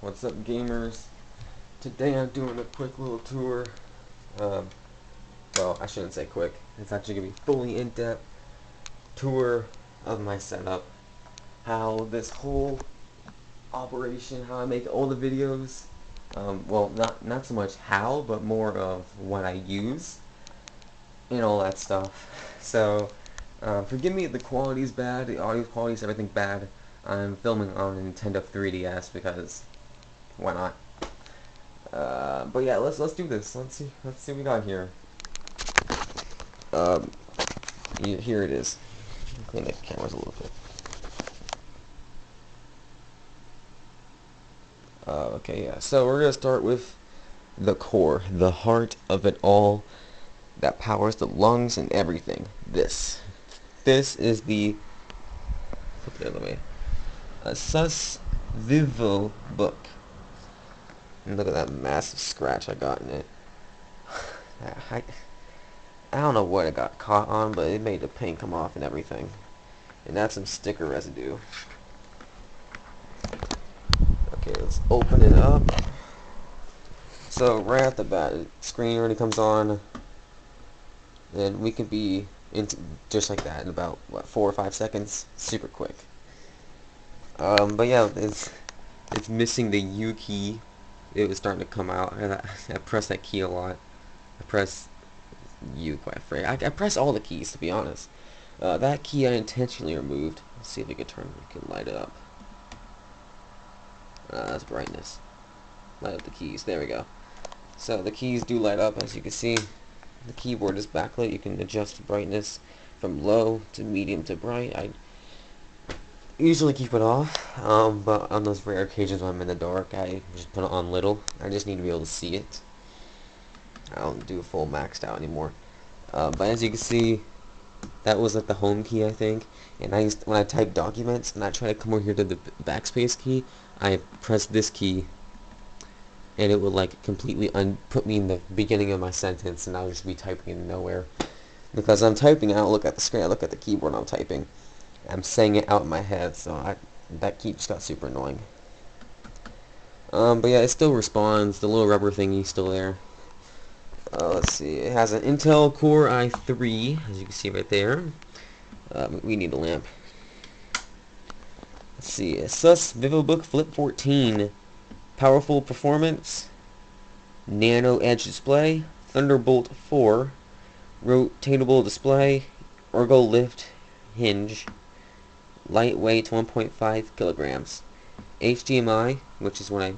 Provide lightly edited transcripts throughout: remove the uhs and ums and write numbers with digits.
What's up, gamers? Today I'm doing a quick little tour. Well, I shouldn't say quick. It's actually going to be fully in-depth tour of my setup. How this whole operation, how I make all the videos. Well, not so much how, but more of what I use and all that stuff. So, forgive me if the quality's bad, the audio quality's everything bad. I'm filming on a Nintendo 3DS because why not? But yeah, let's do this. Let's see what we got here. Um, Here it is. Clean the cameras a little bit. Okay, yeah. So we're gonna start with the core, the heart of it all, that powers the lungs and everything. This is the flip it the other way. ASUS VivoBook. And look at that massive scratch I got in it. I don't know what it got caught on, but it made the paint come off and everything. And that's some sticker residue. Okay, let's open it up. So right off the bat, the screen already comes on, and we can be into just like that in about what 4 or 5 seconds, super quick. But yeah, it's missing the U key. It was starting to come out. I pressed that key a lot. I press U quite frankly. I press all the keys, to be honest. That key I intentionally removed. Let's see if we can light it up. That's brightness. Light up the keys. There we go. So the keys do light up, as you can see. The keyboard is backlit. You can adjust the brightness from low to medium to bright. I usually keep it off, but on those rare occasions when I'm in the dark, I just put it on little. I just need to be able to see it. I don't do a full maxed out anymore. But as you can see, that was like the home key, I think. And when I type documents and I try to come over here to the backspace key, I press this key, and it would like completely put me in the beginning of my sentence, and I'll just be typing in nowhere. Because I'm typing, I don't look at the screen, I look at the keyboard when I'm typing. I'm saying it out in my head, so that key just got super annoying. But yeah, it still responds. The little rubber thingy's still there. Let's see. It has an Intel Core i3, as you can see right there. We need a lamp. Let's see. ASUS VivoBook Flip 14. Powerful performance. Nano Edge display. Thunderbolt 4. Rotatable display. Ergo lift hinge. Lightweight 1.5 kilograms. HDMI, which is what I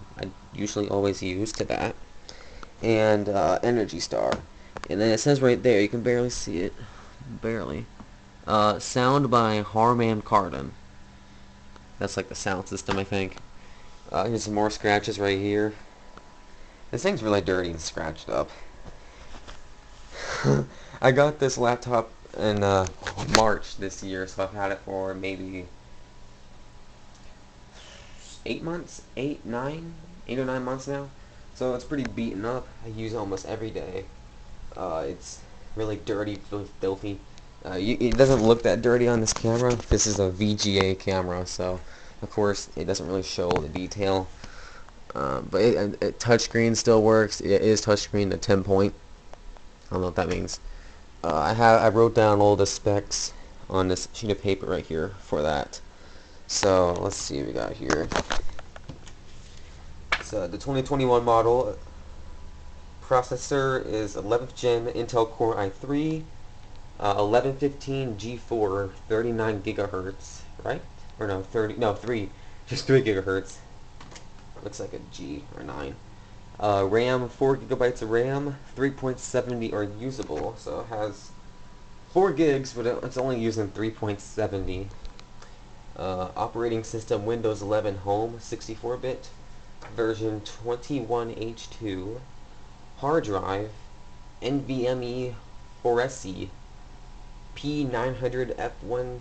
usually always use to that. And Energy Star. And then it says right there, you can barely see it. Barely. Sound by Harman Kardon. That's like the sound system, I think. Here's some more scratches right here. This thing's really dirty and scratched up. I got this laptop in March this year, so I've had it for maybe 8 months? 8 or 9 months now. So it's pretty beaten up. I use it almost every day. It's really dirty, really filthy. It doesn't look that dirty on this camera. This is a VGA camera, so of course it doesn't really show the detail. But touchscreen still works. It is touchscreen, the 10 point. I don't know what that means. I wrote down all the specs on this sheet of paper right here for that. So let's see what we got here. So the 2021 model processor is 11th gen Intel Core i3, 1115 G4, 39 gigahertz, right? Or no, 3, just 3 gigahertz. Looks like a G or 9. RAM, 4 gigabytes of RAM, 3.70 are usable, so it has 4 gigs, but it's only using 3.70. Operating system Windows 11 Home, 64-bit, version 21H2, hard drive, NVMe 4SE, P900F128GH,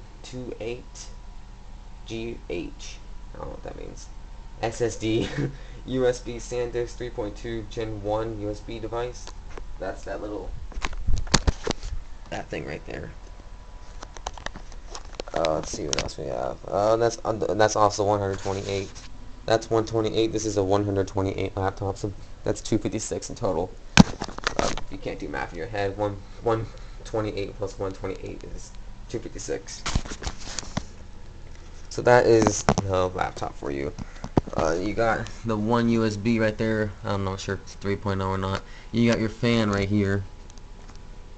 I don't know what that means, SSD, USB SanDisk 3.2 Gen 1 USB device. That's that thing right there. Let's see what else we have. That's also 128. That's 128. This is a 128 laptop, so that's 256 in total. You can't do math in your head. 128 plus 128 is 256. So that is the laptop for you. You got the one USB right there. I'm not sure if it's 3.0 or not. You got your fan right here.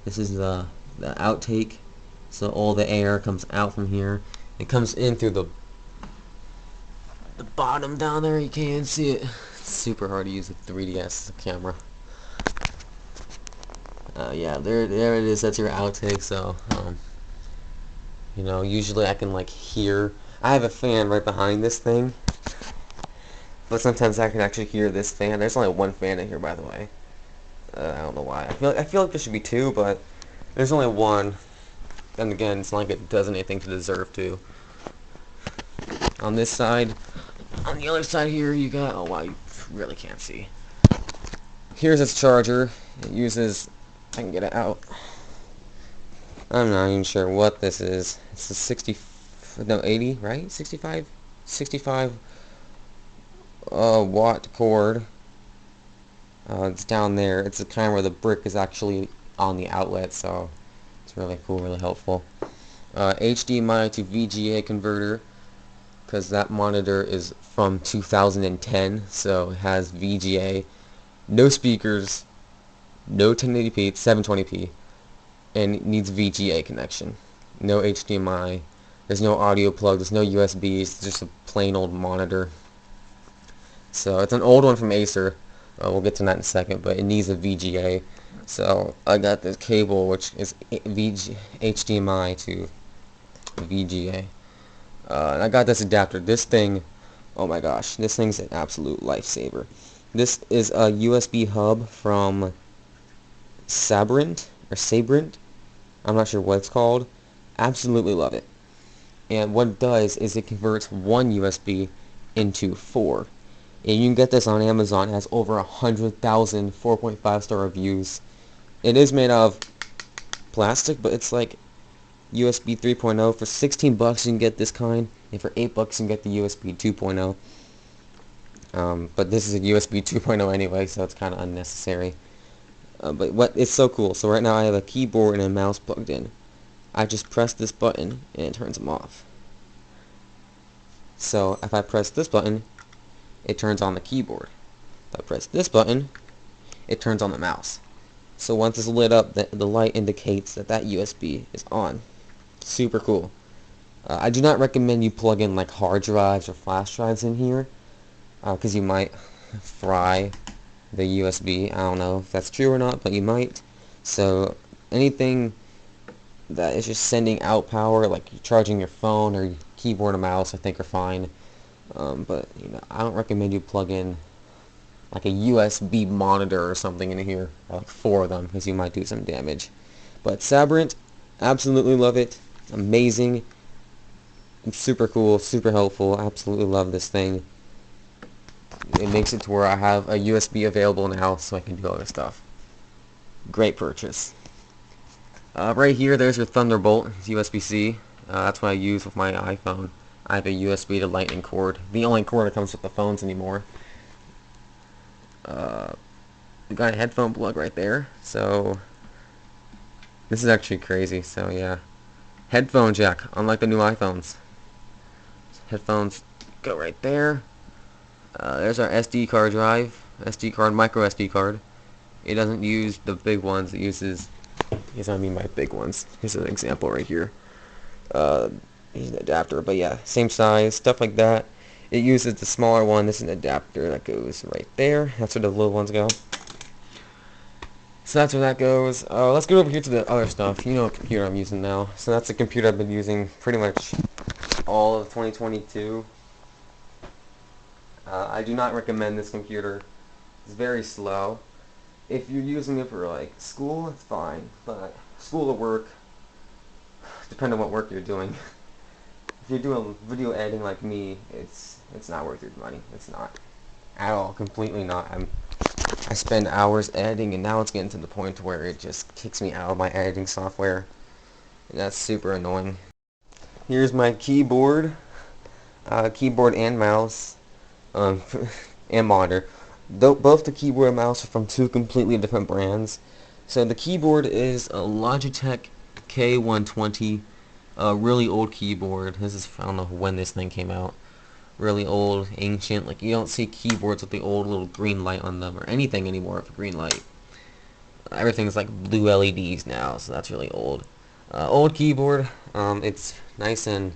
This is the outtake. So all the air comes out from here. It comes in through the bottom down there. You can't even see it. It's super hard to use the 3DS camera. Yeah, there it is. That's your outtake. So, you know, usually I can like hear. I have a fan right behind this thing, but sometimes I can actually hear this fan. There's only one fan in here, by the way. I don't know why. I feel like there should be two, but there's only one. And again, it's not like it does anything to deserve to. On this side, on the other side here, you got. Oh wow, you really can't see. Here's its charger. It uses. I can get it out. I'm not even sure what this is. It's a 80, right? 65 watt cord. It's down there. It's the kind where the brick is actually on the outlet, so it's really cool, really helpful. HDMI to VGA converter, because that monitor is from 2010, so it has VGA. No speakers, no 1080p, it's 720p, and it needs VGA connection. No HDMI. There's no audio plug. There's no USB. It's just a plain old monitor. So it's an old one from Acer. We'll get to that in a second, but it needs a VGA. So I got this cable, which is HDMI to VGA. And I got this adapter. This thing, oh my gosh, this thing's an absolute lifesaver. This is a USB hub from Sabrent. I'm not sure what it's called. Absolutely love it. And what it does is it converts one USB into 4. And you can get this on Amazon. It has over 100,000 4.5-star reviews. It is made of plastic, but it's like USB 3.0. For 16 bucks you can get this kind, and for 8 bucks you can get the USB 2.0. But this is a USB 2.0 anyway, so it's kind of unnecessary. But it's so cool. So right now I have a keyboard and a mouse plugged in. I just press this button and it turns them off. So if I press this button, it turns on the keyboard. If I press this button, it turns on the mouse. So once it's lit up, the light indicates that that USB is on. Super cool. I do not recommend you plug in like hard drives or flash drives in here, because you might fry the USB. I don't know if that's true or not, but you might. So anything that is just sending out power, like charging your phone or your keyboard and mouse, I think are fine. But you know, I don't recommend you plug in like a USB monitor or something in here, like 4 of them, because you might do some damage. But Sabrent, absolutely love it. Amazing. It's super cool, super helpful. Absolutely love this thing. It makes it to where I have a USB available now, so I can do other stuff. Great purchase. Right here, there's your Thunderbolt. It's USB-C. That's what I use with my iPhone. I have a USB to Lightning cord. The only cord that comes with the phones anymore. We got a headphone plug right there. So this is actually crazy. So yeah, headphone jack, unlike the new iPhones. Headphones go right there. There's our SD card drive, SD card, micro SD card. It doesn't use the big ones. It uses, here's what I mean by big ones. Here's an example right here. Here's an adapter, but yeah, same size, stuff like that. It uses the smaller one. This is an adapter that goes right there. That's where the little ones go. So that's where that goes. Let's get over here to the other stuff. You know what computer I'm using now. So that's a computer I've been using pretty much all of 2022. I do not recommend this computer. It's very slow. If you're using it for like school, it's fine. But school or work, depending on what work you're doing. If you're doing video editing like me, it's not worth your money. It's not at all. Completely not. I spend hours editing, and now it's getting to the point where it just kicks me out of my editing software, and that's super annoying. Here's my keyboard, keyboard and mouse. um, and monitor. Both the keyboard and mouse are from two completely different brands. So the keyboard is a Logitech K120, a really old keyboard. This is, I don't know when this thing came out. Really old, ancient. Like, you don't see keyboards with the old little green light on them or anything anymore with a green light. Everything's like blue LEDs now, so that's really old. Old keyboard. It's nice and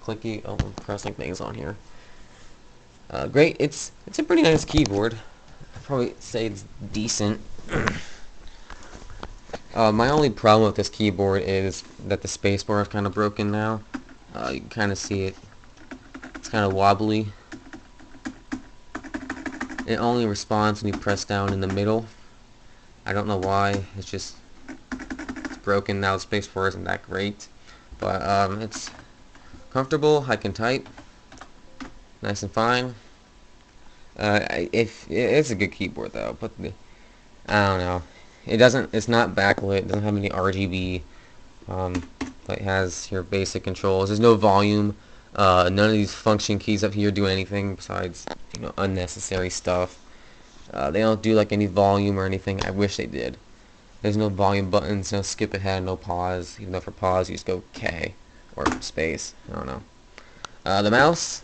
clicky. Oh, I'm pressing things on here. Great. It's a pretty nice keyboard. I'd probably say it's decent. My only problem with this keyboard is that the spacebar is kind of broken now. You can kind of see it. It's kind of wobbly. It only responds when you press down in the middle. I don't know why. It's broken now. The spacebar isn't that great, but it's comfortable. I can type nice and fine. It's a good keyboard though, but I don't know. It's not backlit. It doesn't have any RGB. But it has your basic controls. There's no volume. None of these function keys up here do anything besides, unnecessary stuff. They don't do like any volume or anything. I wish they did. There's no volume buttons, no skip ahead, no pause. Even though for pause you just go K or space. I don't know. The mouse.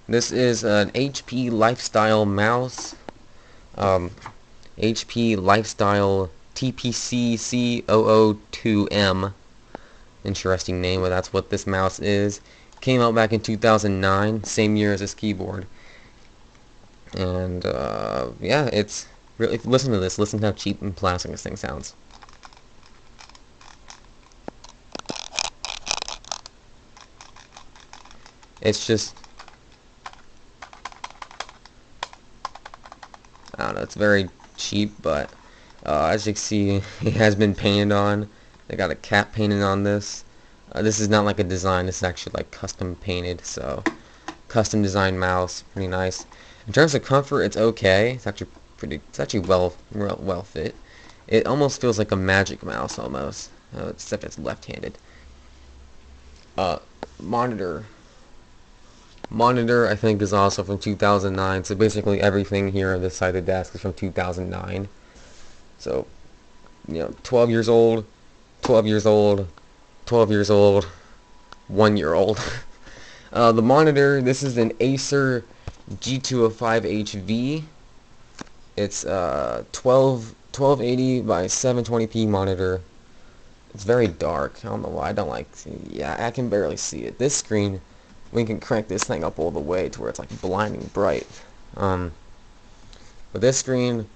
This is an HP Lifestyle mouse. HP Lifestyle TPC-C002M. Interesting name, but that's what this mouse is. Came out back in 2009, same year as this keyboard. And yeah, it's really. Listen to this. Listen to how cheap and plastic this thing sounds. It's just, I don't know. It's very cheap, but as you can see, it has been painted on. They got a cap painted on this. This is not like a design. This is actually like custom painted. So, custom designed mouse, pretty nice. In terms of comfort, it's okay. It's actually well fit. It almost feels like a Magic Mouse almost, except it's left-handed. Monitor. Monitor, I think, is also from 2009. So basically everything here on this side of the desk is from 2009. So, 12 years old, 12 years old, 12 years old, 1 year old. The monitor, this is an Acer G205HV. It's 1280 by 720p monitor. It's very dark. I don't know why. I don't like. Yeah, I can barely see it. This screen, we can crank this thing up all the way to where it's like blinding bright. But this screen,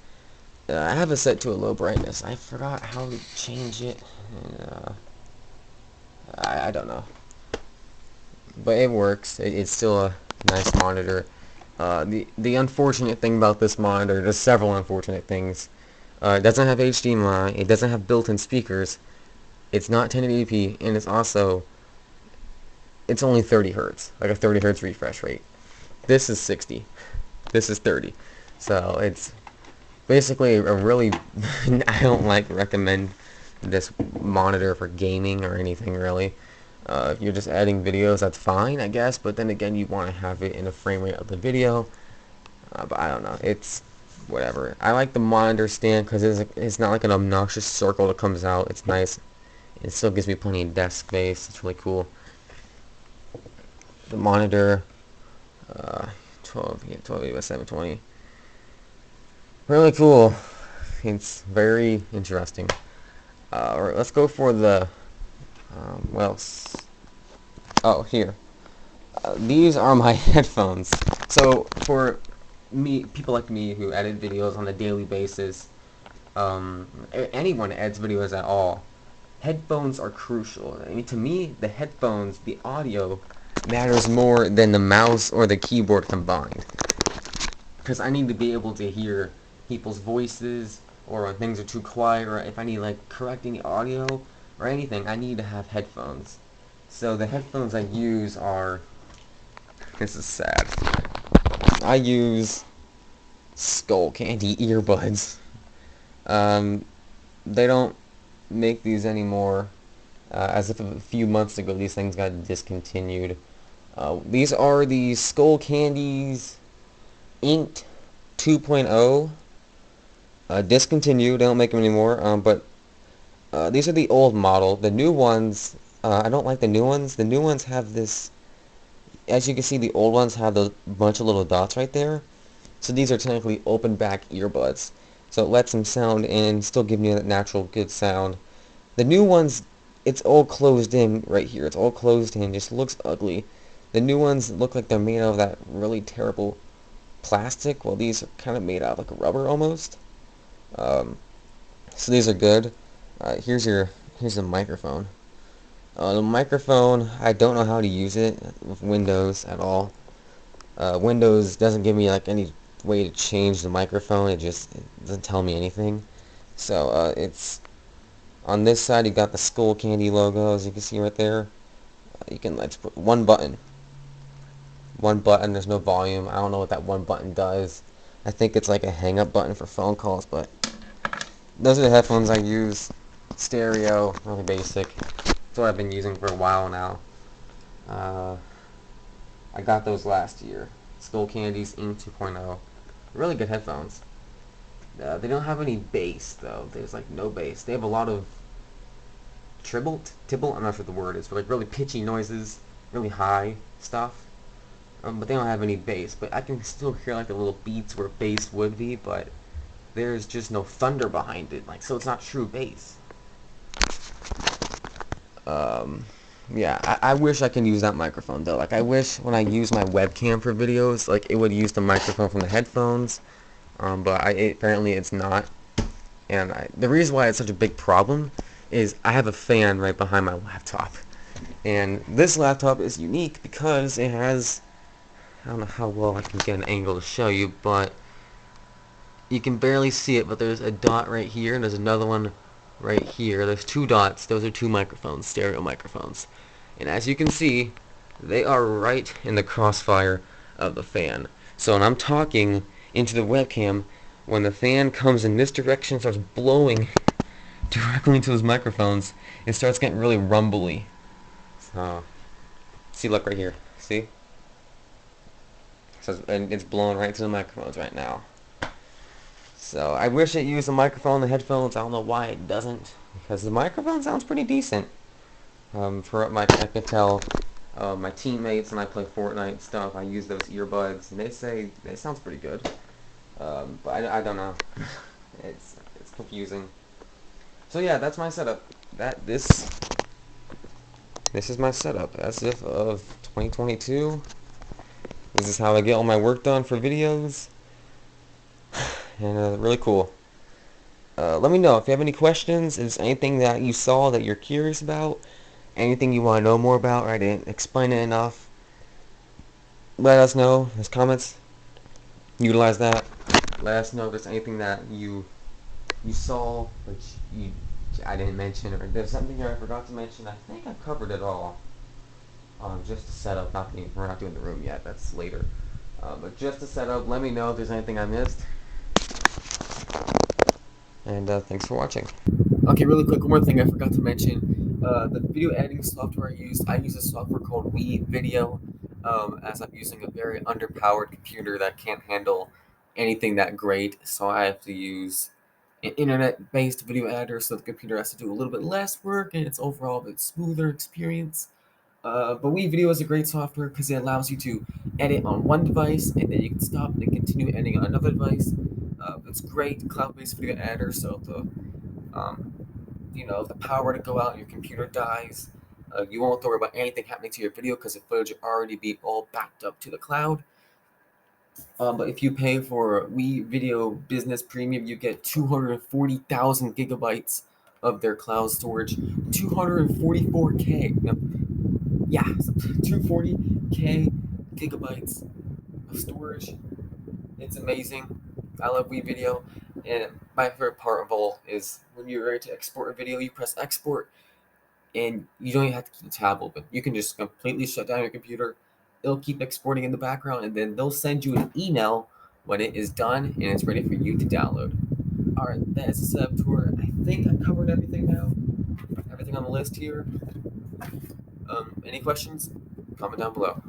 I have it set to a low brightness. I forgot how to change it. I don't know. But it works. It's still a nice monitor. The unfortunate thing about this monitor, there's several unfortunate things. It doesn't have HDMI. It doesn't have built-in speakers. It's not 1080p, and it's only 30 hertz, like a 30 hertz refresh rate. This is 60. This is 30. So it's basically a really I don't recommend this monitor for gaming or anything really. If you're just adding videos, that's fine, I guess, but then again, you want to have it in a frame rate of the video. But I don't know, it's whatever. I like the monitor stand because it's not like an obnoxious circle that comes out. It's nice. It still gives me plenty of desk space. It's really cool. The monitor, 1280 by 720. Really cool. It's very interesting. Alright, let's go for the here. These are my headphones. So for people like me who edit videos on a daily basis, anyone who edits videos at all, headphones are crucial. I mean, to me, the headphones, the audio, matters more than the mouse or the keyboard combined. Because I need to be able to hear people's voices, or when things are too quiet, or if I need correct any audio or anything, I need to have headphones. So the headphones I use are, this is sad, I use Skull Candy earbuds. They don't make these anymore. As if a few months ago these things got discontinued. These are the Skull Candies Inked 2.0. Discontinued. They don't make them anymore. But these are the old model. The new ones, I don't like the new ones. The new ones have this. As you can see, the old ones have a bunch of little dots right there. So these are technically open back earbuds. So it lets them sound and still giving you that natural good sound. The new ones, it's all closed in right here. It's all closed in. Just looks ugly. The new ones look like they're made out of that really terrible plastic. Well, these are kind of made out of like rubber almost. Um, so these are good. Here's the microphone. The microphone, I don't know how to use it with Windows at all. Windows doesn't give me like any way to change the microphone. It doesn't tell me anything. So it's on this side. You got the Skull Candy logo, as you can see right there. You can let's put one button. One button. There's no volume. I don't know what that one button does. I think it's like a hang up button for phone calls. But those are the headphones I use. Stereo, really basic. That's what I've been using for a while now. I got those last year. Skull Candies Ink 2.0. Really good headphones. They don't have any bass though. There's like no bass. They have a lot of tibble. I'm not sure what the word is, but like really pitchy noises, really high stuff. But they don't have any bass. But I can still hear like the little beats where bass would be, but there's just no thunder behind it. Like so, it's not true bass. Yeah, I wish I could use that microphone though. Like I wish when I use my webcam for videos, like it would use the microphone from the headphones. But apparently it's not. And the reason why it's such a big problem is I have a fan right behind my laptop. And this laptop is unique because it has, I don't know how well I can get an angle to show you, but you can barely see it, but there's a dot right here, and there's another one right here. There's two dots. Those are two microphones, stereo microphones. And as you can see, they are right in the crossfire of the fan. So when I'm talking into the webcam, when the fan comes in this direction, starts blowing directly into those microphones, it starts getting really rumbly. So, see, look right here. See? So, and it's blowing right to the microphones right now. So I wish it used the microphone and the headphones. I don't know why it doesn't, because the microphone sounds pretty decent. For what I can tell, my teammates and I play Fortnite stuff, I use those earbuds, and they say it sounds pretty good. But I don't know. It's confusing. So yeah, that's my setup. This is my setup as if of 2022. This is how I get all my work done for videos. And really cool. Let me know if you have any questions. Is anything that you saw that you're curious about? Anything you want to know more about, or I didn't explain it enough? Let us know. There's comments. Utilize that. Let us know if there's anything that you saw which I didn't mention, or there's something here I forgot to mention. I think I covered it all. Just to set up. We're not doing the room yet. That's later. But just to set up, let me know if there's anything I missed. And thanks for watching. Okay, really quick, one more thing I forgot to mention. The video editing software I use a software called VivoBook, as I'm using a very underpowered computer that can't handle anything that great, so I have to use an internet-based video editor, so the computer has to do a little bit less work, and it's overall a bit smoother experience. But VivoBook is a great software because it allows you to edit on one device, and then you can stop and continue editing on another device. It's great cloud-based video editor, so if the power to go out and your computer dies, you won't have to worry about anything happening to your video because the footage will already be all backed up to the cloud. But if you pay for Video Business Premium, you get 240,000 gigabytes of their cloud storage, 244K. Yeah, 240K gigabytes of storage. It's amazing. I love Video, and my favorite part of all is when you're ready to export a video, you press export, and you don't even have to keep the tab open. You can just completely shut down your computer. It'll keep exporting in the background, and then they'll send you an email when it is done and it's ready for you to download. Alright, that is the setup tour. I think I covered everything now. Everything on the list here. Any questions? Comment down below.